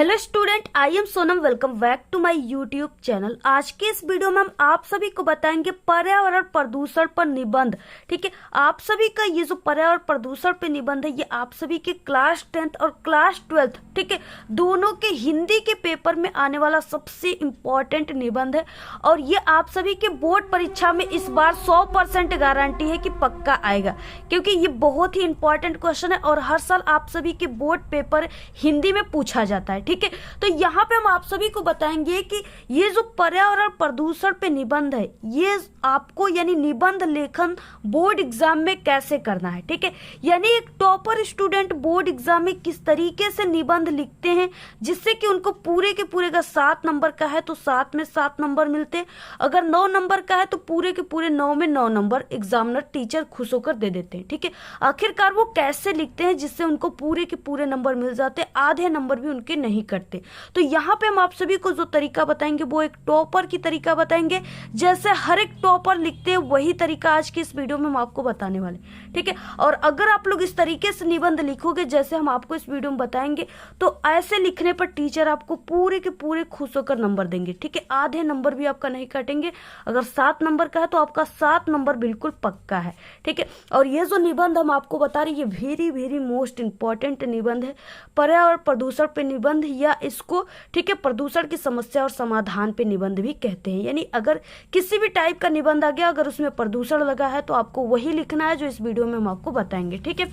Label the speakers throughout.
Speaker 1: Hello student, I am Sonam. Welcome back to my YouTube channel. आज के इस video में हम आप सभी को बताएंगे पर्यावरण प्रदूषण पर निबंध। ठीक है, आप सभी का ये जो पर्यावरण प्रदूषण पर निबंध है, ये आप सभी के क्लास 10th और क्लास 12th, ठीक है, दोनों के हिंदी के पेपर में आने वाला सबसे इम्पोर्टेंट निबंध है। और ये आप सभी के बोर्ड परीक्षा में इस बार 100% गारंटी है कि पक्का आएगा, क्योंकि ये बहुत ही इंपॉर्टेंट क्वेश्चन है और हर साल आप सभी के बोर्ड पेपर हिंदी में पूछा जाता है। ठीक है, तो यहाँ पे हम आप सभी को बताएंगे कि ये जो पर्यावरण प्रदूषण पे निबंध है, ये आपको यानी निबंध लेखन बोर्ड एग्जाम में कैसे करना है। ठीक है, यानी एक टॉपर स्टूडेंट बोर्ड एग्जाम में किस तरीके से निबंध लिखते हैं जिससे कि उनको पूरे के पूरे का 7 नंबर का है तो 7 में 7 नंबर मिलते हैं, अगर 9 नंबर का है तो पूरे के पूरे 9 में 9 नंबर एग्जामिनर टीचर खुश होकर दे देते हैं। ठीक है, आखिरकार वो कैसे लिखते हैं जिससे उनको पूरे के पूरे नंबर मिल जाते हैं, आधे नंबर भी उनके नहीं कटते। तो यहाँ पे हम आप सभी को जो तरीका बताएंगे वो एक टॉपर की तरीका बताएंगे, जैसे हर एक टॉपर लिखते हैं वही तरीका आज की इस वीडियो में हम आपको बताने वाले। ठीक है, और अगर आप लोग इस तरीके से निबंध लिखोगे जैसे हम आपको इस वीडियो में बताएंगे, तो ऐसे लिखने पर टीचर आपको पूरे के पूरे खुश होकर नंबर देंगे। ठीक है, आधे नंबर भी आपका नहीं कटेंगे। अगर 7 नंबर का है तो आपका 7 नंबर बिल्कुल पक्का है। ठीक है, और ये जो निबंध हम आपको बता रहे हैं, ये वेरी वेरी मोस्ट इंपॉर्टेंट निबंध है, पर्यावरण प्रदूषण पे निबंध, या इसको ठीक है प्रदूषण की समस्या और समाधान पे निबंध भी कहते हैं। यानी अगर किसी भी टाइप का निबंध आ गया, अगर उसमें प्रदूषण लगा है तो आपको वही लिखना है जो इस वीडियो में हम आपको बताएंगे। ठीक है,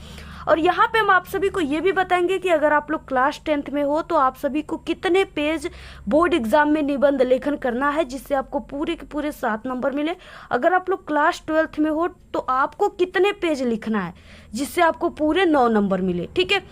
Speaker 1: और यहाँ पे हम आप सभी को ये भी बताएंगे कि अगर आप लोग क्लास 10th में हो तो आप सभी को कितने पेज बोर्ड एग्जाम में निबंध लेखन करना है जिससे आपको पूरे के पूरे 7 नंबर मिले। अगर आप लोग क्लास 12th में हो तो आपको कितने पेज लिखना है जिससे आपको पूरे 9 नंबर मिले। ठीक है,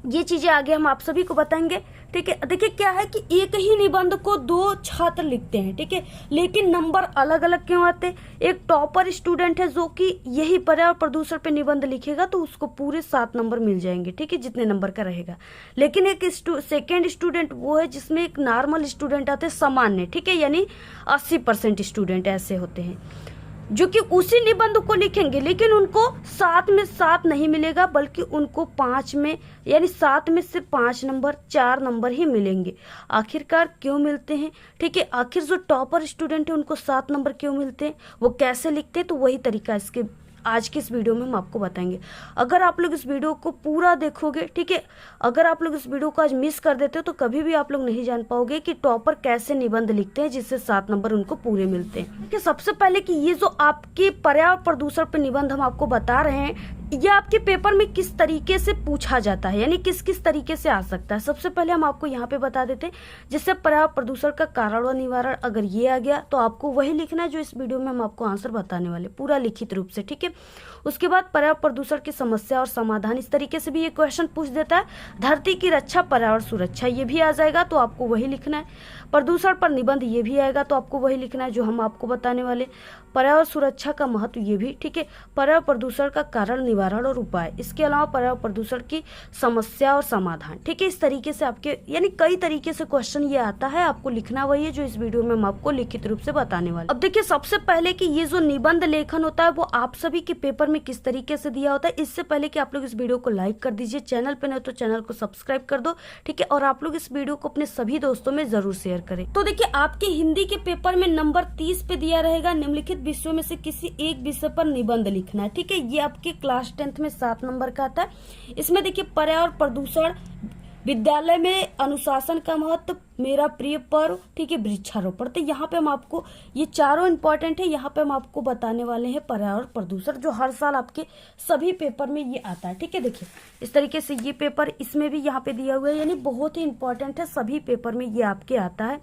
Speaker 1: ये चीजें आगे हम आप सभी को बताएंगे। ठीक है, देखिए क्या है कि एक ही निबंध को 2 छात्र लिखते हैं। ठीक है, लेकिन नंबर अलग अलग क्यों आते हैं। एक टॉपर स्टूडेंट है जो कि यही पर्यावरण प्रदूषण पे निबंध लिखेगा तो उसको पूरे 7 नंबर मिल जाएंगे। ठीक है, जितने नंबर का रहेगा। लेकिन एक सेकेंड स्टूडेंट वो है जिसमें एक नॉर्मल स्टूडेंट आते हैं, सामान्य। ठीक है, यानी 80% स्टूडेंट ऐसे होते हैं जो कि उसी निबंध को लिखेंगे, लेकिन उनको 7 में 7 नहीं मिलेगा, बल्कि उनको 5 में यानी 7 में से 5 नंबर 4 नंबर ही मिलेंगे। आखिरकार क्यों मिलते हैं। ठीक है, आखिर जो टॉपर स्टूडेंट है उनको 7 नंबर क्यों मिलते हैं, वो कैसे लिखते हैं, तो वही तरीका इसके आज की इस वीडियो में हम आपको बताएंगे। अगर आप लोग इस वीडियो को पूरा देखोगे, ठीक है, अगर आप लोग इस वीडियो को आज मिस कर देते हो तो कभी भी आप लोग नहीं जान पाओगे कि टॉपर कैसे निबंध लिखते हैं जिससे 7 नंबर उनको पूरे मिलते हैं। ठीक है, सबसे पहले कि ये जो आपके पर्यावरण प्रदूषण पर निबंध हम आपको बता रहे हैं, यह आपके पेपर में किस तरीके से पूछा जाता है, यानी किस किस तरीके से आ सकता है। सबसे पहले हम आपको यहाँ पे बता देते हैं, जैसे पर्यावरण प्रदूषण का कारण व निवारण, अगर ये आ गया तो आपको वही लिखना है जो इस वीडियो में हम आपको आंसर बताने वाले, पूरा लिखित रूप से। ठीक है, उसके बाद पर्यावरण प्रदूषण की समस्या और समाधान, इस तरीके से भी ये क्वेश्चन पूछ देता है। धरती की रक्षा, पर्यावरण सुरक्षा, ये भी आ जाएगा तो आपको वही लिखना है। प्रदूषण पर निबंध, ये भी आएगा तो आपको वही लिखना है जो हम आपको बताने वाले। पर्यावरण सुरक्षा का महत्व, ये भी। ठीक है, पर्यावरण प्रदूषण का कारण, निवारण और उपाय, इसके अलावा पर्यावरण प्रदूषण की समस्या और समाधान। ठीक है, इस तरीके से आपके यानी कई तरीके से क्वेश्चन ये आता है, आपको लिखना वही है जो इस वीडियो में हम आपको लिखित रूप से बताने वाले। अब देखिए सबसे पहले कि ये जो निबंध लेखन होता है वो आप सभी के पेपर में किस तरीके से दिया होता है। इससे पहले कि आप लोग इस वीडियो को लाइक कर दीजिए, चैनल पे नहीं तो चैनल को सब्सक्राइब कर दो। ठीक है, और आप लोग इस वीडियो को अपने सभी दोस्तों में जरूर शेयर करें। तो देखिए आपके हिंदी के पेपर में नंबर 30 पे दिया रहेगा, निम्नलिखित विषयों में से किसी एक विषय पर निबंध लिखना है। ठीक है, ये आपके क्लास 10th में 7 नंबर का आता है। इसमें देखिए पर्यावरण प्रदूषण, विद्यालय में अनुशासन का महत्व, मेरा प्रिय पर्व, ठीक है, वृक्षारोपण। तो यहाँ पे हम आपको ये चारों इंपॉर्टेंट है, यहाँ पे हम आपको बताने वाले हैं पर्यावरण प्रदूषण, जो हर साल आपके सभी पेपर में ये आता है। ठीक है, देखिए इस तरीके से ये पेपर इसमें भी यहाँ पे दिया हुआ है, यानी बहुत ही इंपॉर्टेंट है, सभी पेपर में ये आपके आता है।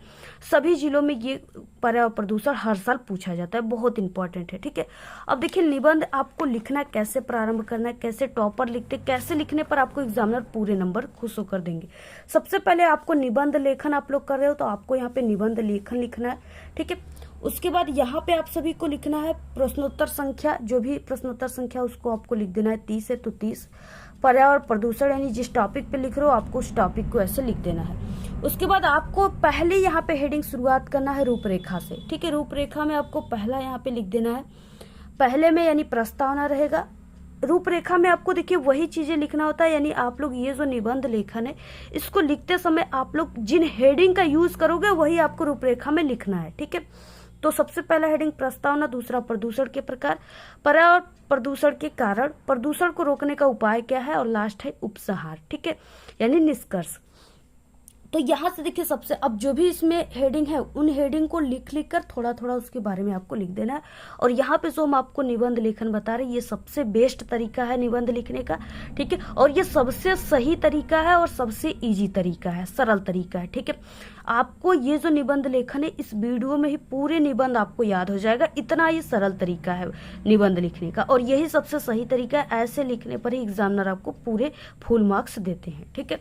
Speaker 1: सभी जिलों में ये पर्यावरण प्रदूषण हर साल पूछा जाता है, बहुत इंपॉर्टेंट है। ठीक है, अब देखिए निबंध आपको लिखना कैसे प्रारंभ करना है, कैसे टॉपर लिखते, कैसे लिखने पर आपको एग्जामिनर पूरे नंबर खुश होकर देंगे। सबसे पहले आपको निबंध लेखन आप लोग कर रहे हो तो आपको यहाँ पे निबंध लेखन लिखना है। ठीक है, उसके बाद यहाँ पे आप सभी को लिखना है प्रश्नोत्तर संख्या, जो भी प्रश्नोत्तर संख्या उसको आपको लिख देना है। 30 है तो 30। पर्यावरण प्रदूषण यानी जिस टॉपिक पे लिख रहे हो आपको उस टॉपिक को ऐसे लिख देना है। उसके बाद आपको पहले यहाँ पे हेडिंग शुरुआत करना है रूपरेखा से। ठीक है, रूपरेखा में आपको पहला यहाँ पे लिख देना है, पहले में यानी प्रस्तावना रहेगा, रूपरेखा में आपको देखिए वही चीजें लिखना होता है, यानी आप लोग ये जो निबंध लेखन है इसको लिखते समय आप लोग जिन हेडिंग का यूज करोगे वही आपको रूपरेखा में लिखना है। ठीक है, तो सबसे पहला हेडिंग प्रस्तावना, दूसरा प्रदूषण के प्रकार, पर्यावरण प्रदूषण के कारण, प्रदूषण को रोकने का उपाय क्या है, और लास्ट है उपसंहार। ठीक है, यानी निष्कर्ष। तो यहाँ से देखिए सबसे, अब जो भी इसमें हेडिंग है उन हेडिंग को लिख लिख कर थोड़ा थोड़ा उसके बारे में आपको लिख देना है। और यहाँ पे जो हम आपको निबंध लेखन बता रहे हैं ये सबसे बेस्ट तरीका है निबंध लिखने का। ठीक है, और ये सबसे सही तरीका है और सबसे इजी तरीका है, सरल तरीका है। ठीक है, आपको ये जो निबंध लेखन है इस वीडियो में ही पूरे निबंध आपको याद हो जाएगा, इतना ये सरल तरीका है निबंध लिखने का, और यही सबसे सही तरीका है। ऐसे लिखने पर ही एग्जामिनर आपको पूरे फुल मार्क्स देते हैं। ठीक है,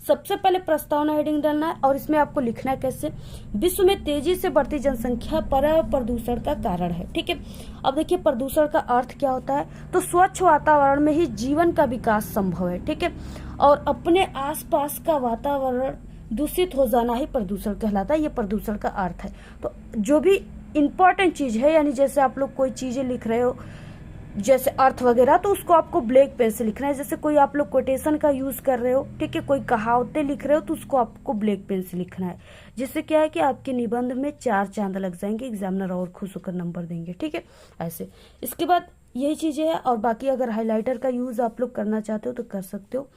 Speaker 1: सबसे पहले प्रस्तावना हेडिंग डालना है, और इसमें आपको लिखना है कैसे, विश्व में तेजी से बढ़ती जनसंख्या पर्यावरण प्रदूषण का कारण है। ठीक है, अब देखिए प्रदूषण का अर्थ क्या होता है, तो स्वच्छ वातावरण में ही जीवन का विकास संभव है। ठीक है, और अपने आसपास का वातावरण दूषित हो जाना ही प्रदूषण कहलाता है, ये प्रदूषण का अर्थ है। तो जो भी इंपॉर्टेंट चीज है, यानी जैसे आप लोग कोई चीजें लिख रहे हो जैसे अर्थ वगैरह, तो उसको आपको ब्लैक पेन से लिखना है। जैसे कोई आप लोग कोटेशन का यूज कर रहे हो, ठीक है, कोई कहावतें लिख रहे हो तो उसको आपको ब्लैक पेन से लिखना है। जिससे क्या है कि आपके निबंध में 4 चांद लग जाएंगे, एग्जामिनर और खुश होकर नंबर देंगे। ठीक है, ऐसे। इसके बाद यही चीजें हैं, और बाकी अगर हाईलाइटर का यूज आप लोग करना चाहते हो तो कर सकते हो।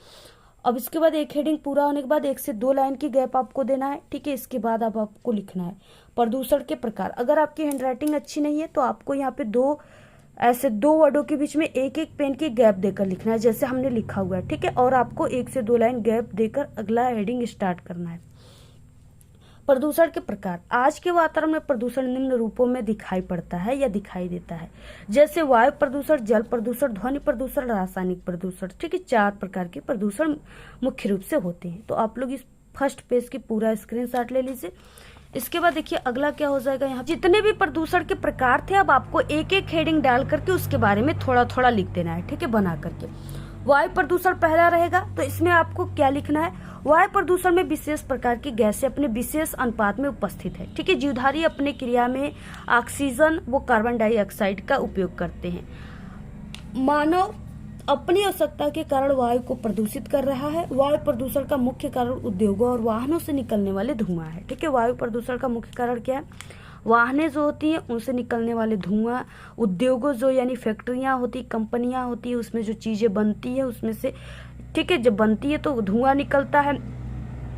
Speaker 1: अब इसके बाद एक हेडिंग पूरा होने के बाद 1 से 2 लाइन की गैप आपको देना है। ठीक है, इसके बाद अब आपको लिखना है प्रदूषण के प्रकार। अगर आपकी हैंडराइटिंग अच्छी नहीं है तो आपको यहाँ पे ऐसे 2 वर्डों के बीच में एक एक पेन की गैप देकर लिखना है, जैसे हमने लिखा हुआ है। ठीक है, और आपको 1 से 2 लाइन गैप देकर अगला हेडिंग स्टार्ट करना है। प्रदूषण के प्रकार। आज के वातावरण में प्रदूषण निम्न रूपों में दिखाई पड़ता है या दिखाई देता है, जैसे वायु प्रदूषण, जल प्रदूषण, ध्वनि प्रदूषण, रासायनिक प्रदूषण। ठीक है, 4 प्रकार के प्रदूषण मुख्य रूप से होते हैं। तो आप लोग इस फर्स्ट पेज की पूरा स्क्रीनशॉट ले लीजिए। इसके बाद देखिए अगला क्या हो जाएगा, यहाँ जितने भी प्रदूषण के प्रकार थे अब आपको एक एक हेडिंग डाल करके उसके बारे में थोड़ा थोड़ा लिख देना है। ठीक है, बना करके। वायु प्रदूषण पहला रहेगा, तो इसमें आपको क्या लिखना है, वायु प्रदूषण में विशेष प्रकार की गैसें अपने विशेष अनुपात में उपस्थित है। ठीक है, जीवधारी अपने क्रिया में ऑक्सीजन व कार्बन डाइऑक्साइड का उपयोग करते हैं। मानव अपनी आवश्यकता के कारण वायु को प्रदूषित कर रहा है। वायु प्रदूषण का मुख्य कारण उद्योगों और वाहनों से निकलने वाले धुआं है। ठीक है, वायु प्रदूषण का मुख्य कारण क्या है, वाहनें जो होती हैं उनसे निकलने वाले धुआं, उद्योगों जो यानी फैक्ट्रियां होती, कंपनियां होती है, उसमें जो चीजें बनती है उसमें से, ठीक है, जब बनती है तो धुआं निकलता है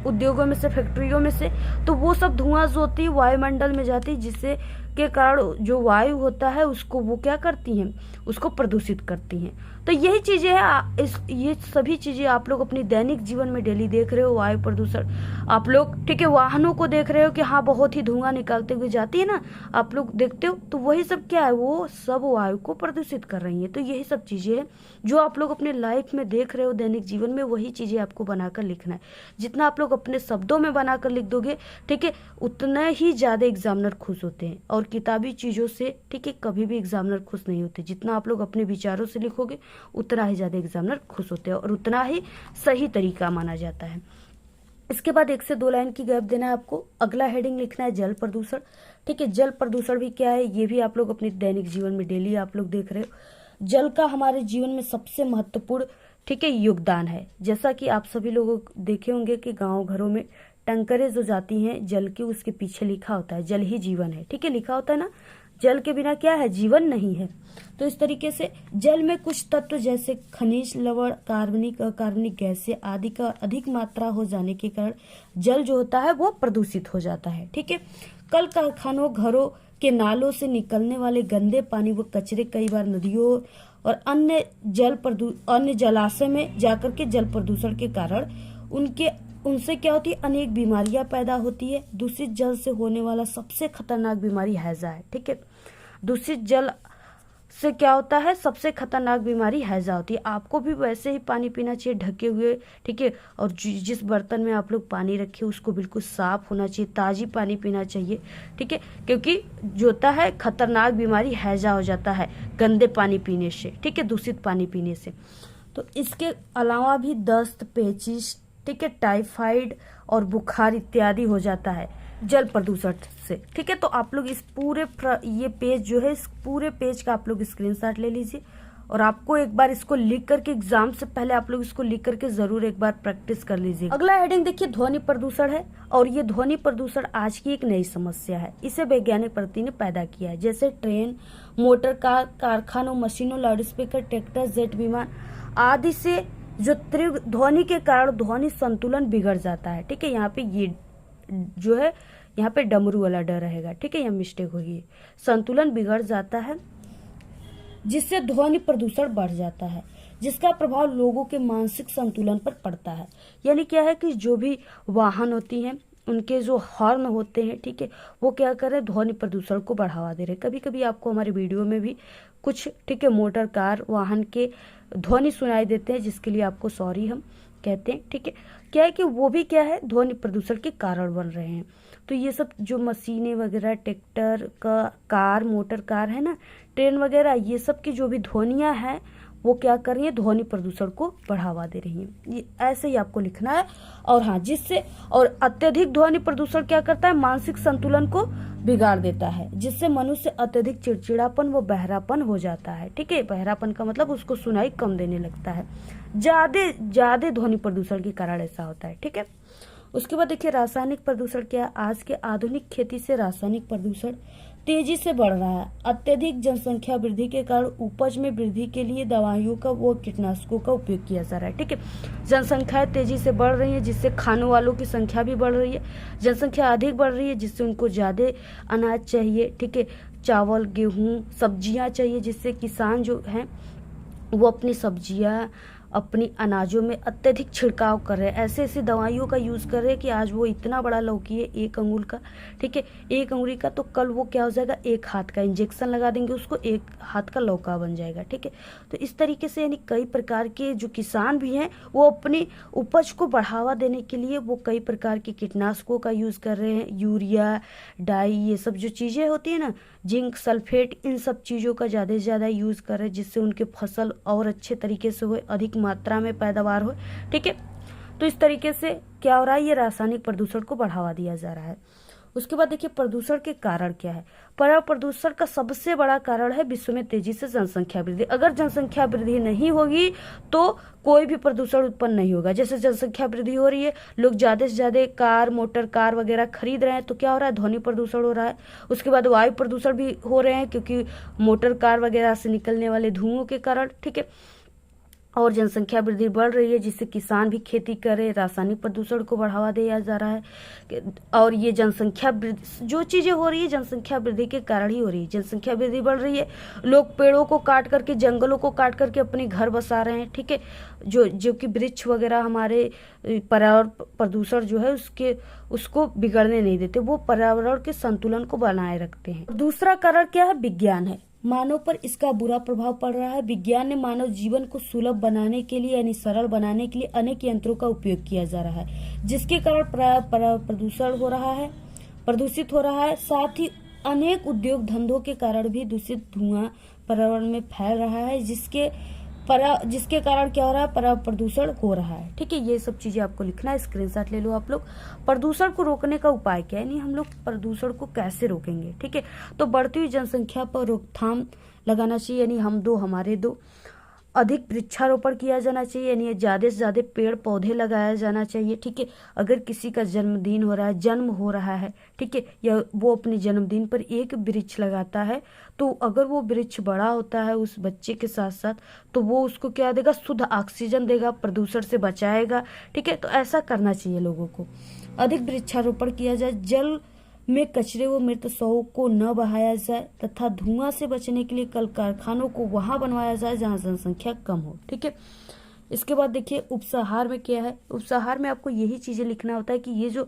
Speaker 1: उद्योगों में से, फैक्ट्रियों में से, तो वो सब धुआं जो होती है वायुमंडल में जाती है, जिससे के कारण जो वायु होता है उसको वो क्या करती हैं, उसको प्रदूषित करती हैं। तो यही चीजें हैं, ये सभी चीजें आप लोग अपनी दैनिक जीवन में डेली देख रहे हो। वायु प्रदूषण आप लोग, ठीक है, वाहनों को देख रहे हो कि हाँ बहुत ही धुआं निकालते हुए जाती है ना, आप लोग देखते हो, तो वही सब क्या है, वो सब वायु को प्रदूषित कर रही है। तो यही सब चीजें हैं जो आप लोग अपने लाइफ में देख रहे हो दैनिक जीवन में, वही चीजें आपको बनाकर लिखना है। जितना आप लोग अपने शब्दों में बनाकर लिख दोगे, ठीक है, उतना ही ज्यादा एग्जामिनर खुश होते हैं। और किताबी चीजों से, ठीक है, कभी भी एग्जामिनर खुश नहीं होते। जितना आप लोग अपने विचारों से लिखोगे उतना ही ज्यादा एग्जामिनर खुश होते हैं, और उतना ही सही तरीका माना जाता है। इसके बाद 1 से 2 लाइन की गैप देना है आपको। अगला हेडिंग लिखना है जल प्रदूषण। ठीक है, जल प्रदूषण भी क्या है, ये भी आप लोग अपने दैनिक जीवन में डेली आप लोग देख रहे हो। जल का हमारे जीवन में सबसे महत्वपूर्ण, ठीक है, योगदान है। जैसा कि आप सभी लोग देखे होंगे कि गाँव घरों में टंकरें जो जाती हैं जल की, उसके पीछे लिखा होता है जल ही जीवन है। ठीक है, लिखा होता है ना, जल के बिना क्या है, जीवन नहीं है। तो इस तरीके से जल में कुछ तत्व जैसे खनिज, लवण, कार्बनिक, अकार्बनिक गैसें आदि का अधिक मात्रा हो जाने के कारण जल जो होता है वो प्रदूषित हो जाता है। ठीक है, कल कारखानों, घरों के नालों से निकलने वाले गंदे पानी व कचरे कई बार नदियों और अन्य जलाशय में जाकर के जल प्रदूषण के कारण उनसे क्या होती है, अनेक बीमारियां पैदा होती है। दूषित जल से होने वाला सबसे खतरनाक बीमारी हैजा है। ठीक है, दूषित जल से क्या होता है, सबसे खतरनाक बीमारी हैजा होती है। आपको भी वैसे ही पानी पीना चाहिए ढके हुए। ठीक है, और जिस बर्तन में आप लोग पानी रखे उसको बिल्कुल साफ होना चाहिए, ताजी पानी पीना चाहिए। ठीक है, क्योंकि जो होता है खतरनाक बीमारी हैजा हो जाता है गंदे पानी पीने से। ठीक है, दूषित पानी पीने से। तो इसके अलावा भी दस्त, पेचिश, ठीक है, टाइफाइड और बुखार इत्यादि हो जाता है जल प्रदूषण से। ठीक है, तो आप लोग इस पूरे ये पेज जो है, इस पूरे पेज का आप लोग स्क्रीनशॉट ले लीजिए और आपको एक बार इसको लिख करके एग्जाम से पहले आप लोग इसको लिख करके जरूर एक बार प्रैक्टिस कर लीजिए। अगला हेडिंग देखिए, ध्वनि प्रदूषण है। और ये ध्वनि प्रदूषण आज की एक नई समस्या है। इसे वैज्ञानिक प्रगति ने पैदा किया है। जैसे ट्रेन, मोटर कार, कारखानों, मशीनों, लाउडस्पीकर, ट्रैक्टर, जेट विमान आदि से जो तीव्र ध्वनि के कारण ध्वनि संतुलन बिगड़ जाता है। ठीक है, यहाँ पे ये जो है यहाँ पे डमरू वाला डर रहेगा। ठीक है, यहाँ मिस्टेक होगी। संतुलन बिगड़ जाता है जिससे ध्वनि प्रदूषण बढ़ जाता है, जिसका प्रभाव लोगों के मानसिक संतुलन पर पड़ता है। यानी क्या है कि जो भी वाहन होती हैं उनके जो हॉर्न होते हैं, ठीक है, वो क्या कर रहे हैं, ध्वनि प्रदूषण को बढ़ावा दे रहे हैं। कभी कभी आपको हमारे वीडियो में भी कुछ, ठीक है, मोटर कार वाहन के ध्वनि सुनाई देते हैं, जिसके लिए आपको सॉरी हम कहते हैं। ठीक है, क्या है कि वो भी क्या है, ध्वनि प्रदूषण के कारण बन रहे हैं। तो ये सब जो मशीनें वगैरह, ट्रैक्टर का, कार, मोटर कार है ना, ट्रेन वगैरह, ये सब की जो भी ध्वनियां हैं वो क्या कर रही है, ध्वनि प्रदूषण को बढ़ावा दे रही है। ये ऐसे ही आपको लिखना है। और हाँ, जिससे और अत्यधिक ध्वनि प्रदूषण क्या करता है, मानसिक संतुलन को बिगाड़ देता है, जिससे मनुष्य अत्यधिक चिड़चिड़ापन व बहरापन हो जाता है। ठीक है, बहरापन का मतलब उसको सुनाई कम देने लगता है। ज्यादा ध्वनि प्रदूषण के कारण ऐसा होता है। ठीक है, उसके बाद देखिए रासायनिक प्रदूषण क्या है। आज के आधुनिक खेती से रासायनिक प्रदूषण तेजी से बढ़ रहा है। अत्यधिक जनसंख्या वृद्धि के कारण उपज में वृद्धि के लिए दवाइयों का व कीटनाशकों का उपयोग किया जा रहा है। ठीक है, जनसंख्या तेजी से बढ़ रही है, जिससे खाने वालों की संख्या भी बढ़ रही है। जनसंख्या अधिक बढ़ रही है, जिससे उनको ज्यादा अनाज चाहिए। ठीक है, चावल, गेहूं, सब्जियां चाहिए, जिससे किसान जो हैं वो अपनी सब्जियां, अपनी अनाजों में अत्यधिक छिड़काव कर रहे हैं। ऐसे ऐसी दवाइयों का यूज कर रहे हैं कि आज वो इतना बड़ा लौकी है 1 अंगुल का, ठीक है, 1 अंगुली का, तो कल वो क्या हो जाएगा, 1 हाथ का। इंजेक्शन लगा देंगे उसको, 1 हाथ का लौका बन जाएगा। ठीक है, तो इस तरीके से यानी कई प्रकार के जो किसान भी हैं वो अपनी उपज को बढ़ावा देने के लिए वो कई प्रकार के कीटनाशकों का यूज कर रहे हैं। यूरिया, डाई, ये सब जो चीजें होती है ना, जिंक, सल्फेट, इन सब चीजों का ज्यादा से ज्यादा यूज कर रहे हैं, जिससे उनके फसल और अच्छे तरीके से हो, अधिक मात्रा में पैदावार हो। ठीक है, तो इस तरीके से क्या हो रहा है, ये रासायनिक प्रदूषण को बढ़ावा दिया जा रहा है। उसके बाद देखिए प्रदूषण के कारण क्या है। पर्यावरण प्रदूषण का सबसे बड़ा कारण है विश्व में तेजी से जनसंख्या वृद्धि। अगर जनसंख्या वृद्धि नहीं होगी तो कोई भी प्रदूषण उत्पन्न नहीं होगा। जैसे जनसंख्या वृद्धि हो रही है, लोग ज्यादा से ज्यादा कार, मोटर कार वगैरह खरीद रहे हैं, तो क्या हो रहा है, ध्वनि प्रदूषण हो रहा है। उसके बाद वायु प्रदूषण भी हो रहे हैं, क्योंकि मोटर कार वगैरह से निकलने वाले धुओं के कारण। ठीक है, और जनसंख्या वृद्धि बढ़ रही है, जिससे किसान भी खेती करे, रासायनिक प्रदूषण को बढ़ावा दिया जा रहा है। और ये जनसंख्या वृद्धि, जो चीजें हो रही है जनसंख्या वृद्धि के कारण ही हो रही है। जनसंख्या वृद्धि बढ़ रही है, लोग पेड़ों को काट करके, जंगलों को काट करके अपने घर बसा रहे हैं। ठीक है, जो कि वृक्ष वगैरह हमारे पर्यावरण प्रदूषण जो है उसको बिगड़ने नहीं देते, वो पर्यावरण के संतुलन को बनाए रखते हैं। दूसरा कारण क्या है, विज्ञान है। मानव पर इसका बुरा प्रभाव पड़ रहा है। विज्ञान ने मानव जीवन को सुलभ बनाने के लिए, यानी सरल बनाने के लिए अनेक यंत्रों का उपयोग किया जा रहा है, जिसके कारण प्रदूषण हो रहा है, प्रदूषित हो रहा है। साथ ही अनेक उद्योग धंधों के कारण भी दूषित धुआं पर्यावरण में फैल रहा है, जिसके कारण क्या हो रहा है, पर्यावरण प्रदूषण हो रहा है। ठीक है, ये सब चीजें आपको लिखना है, स्क्रीनशॉट ले लो आप लोग। प्रदूषण को रोकने का उपाय क्या है, यानी हम लोग प्रदूषण को कैसे रोकेंगे। ठीक है, तो बढ़ती हुई जनसंख्या पर रोकथाम लगाना चाहिए, यानी हम दो हमारे दो। अधिक वृक्षारोपण किया जाना चाहिए, यानी ज्यादा से ज्यादा पेड़ पौधे लगाया जाना चाहिए। ठीक है, अगर किसी का जन्मदिन हो रहा है, जन्म हो रहा है, ठीक है, या वो अपने जन्मदिन पर 1 वृक्ष लगाता है, तो अगर वो वृक्ष बड़ा होता है उस बच्चे के साथ साथ, तो वो उसको क्या देगा, शुद्ध ऑक्सीजन देगा, प्रदूषण से बचाएगा। ठीक है, तो ऐसा करना चाहिए लोगों को। अधिक वृक्षारोपण किया जाए, जल में कचरे व मृत शवों को न बहाया जाए, तथा धुआं से बचने के लिए कल कारखानों को वहां बनवाया जाए जहां जनसंख्या कम हो। ठीक है, इसके बाद देखिए उपसंहार में क्या है। उपसंहार में आपको यही चीजें लिखना होता है कि ये जो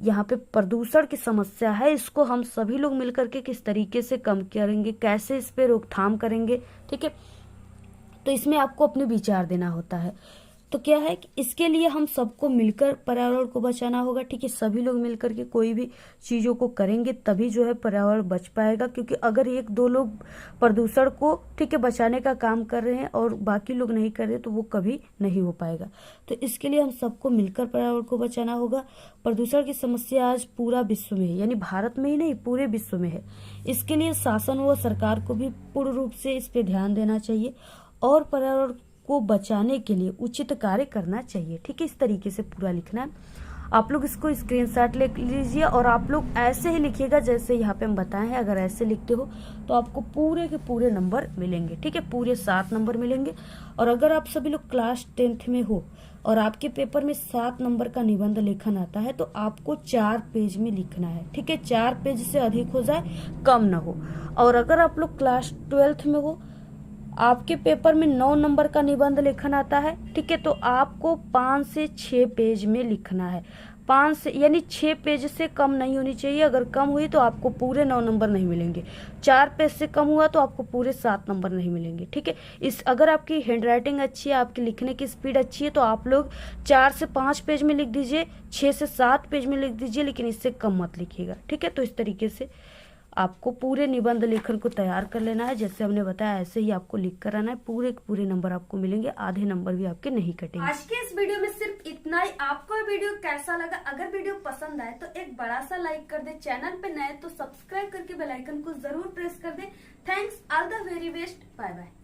Speaker 1: यहाँ पे प्रदूषण की समस्या है, इसको हम सभी लोग मिलकर के किस तरीके से कम करेंगे, कैसे इस पे रोकथाम करेंगे। ठीक है, तो इसमें आपको अपने विचार देना होता है। तो क्या है कि इसके लिए हम सबको मिलकर पर्यावरण को बचाना होगा। ठीक है, सभी लोग मिलकर के कोई भी चीजों को करेंगे तभी जो है पर्यावरण बच पाएगा, क्योंकि अगर 1-2 लोग प्रदूषण को, ठीक है, बचाने का काम कर रहे हैं और बाकी लोग नहीं कर रहे, तो वो कभी नहीं हो पाएगा। तो इसके लिए हम सबको मिलकर पर्यावरण को बचाना होगा। प्रदूषण की समस्या आज पूरा विश्व में है, यानी भारत में ही नहीं पूरे विश्व में है। इसके लिए शासन व सरकार को भी पूर्ण रूप से इस पे ध्यान देना चाहिए और पर्यावरण को बचाने के लिए उचित कार्य करना चाहिए। ठीक है, इस तरीके से पूरा लिखना है। आप लोग इसको स्क्रीनशॉट ले लीजिए और आप लोग ऐसे ही लिखिएगा जैसे यहाँ पे हम बताए हैं। अगर ऐसे लिखते हो तो आपको पूरे के पूरे नंबर मिलेंगे। ठीक है, पूरे 7 नंबर मिलेंगे। और अगर आप सभी लोग क्लास 10th में हो और आपके पेपर में 7 नंबर का निबंध लेखन आता है तो आपको 4 पेज में लिखना है। ठीक है, 4 पेज से अधिक हो जाए, कम ना हो। और अगर आप लोग क्लास 12th में हो, आपके पेपर में 9 नंबर का निबंध लेखन आता है, ठीक है, तो आपको 5 से 6 पेज में लिखना है। 5 से यानी 6 पेज से कम नहीं होनी चाहिए। अगर कम हुई तो आपको पूरे 9 नंबर नहीं मिलेंगे। 4 पेज से कम हुआ तो आपको पूरे 7 नंबर नहीं मिलेंगे। ठीक है, इस अगर आपकी हैंडराइटिंग अच्छी है, आपकी लिखने की स्पीड अच्छी है तो आप लोग 4 से 5 पेज में लिख दीजिए, 6 से 7 पेज में लिख दीजिए, लेकिन इससे कम मत लिखिएगा। ठीक है, तो इस तरीके से आपको पूरे निबंध लेखन को तैयार कर लेना है। जैसे हमने बताया ऐसे ही आपको लिख कर आना है। पूरे पूरे नंबर आपको मिलेंगे, आधे नंबर भी आपके नहीं कटेंगे।
Speaker 2: आज के इस वीडियो में सिर्फ इतना ही। आपको ये वीडियो कैसा लगा? अगर वीडियो पसंद आए तो एक बड़ा सा लाइक कर दे। चैनल पे नए तो सब्सक्राइब करके बेल आइकन को जरूर प्रेस कर दे। Thanks, all the very best, bye bye.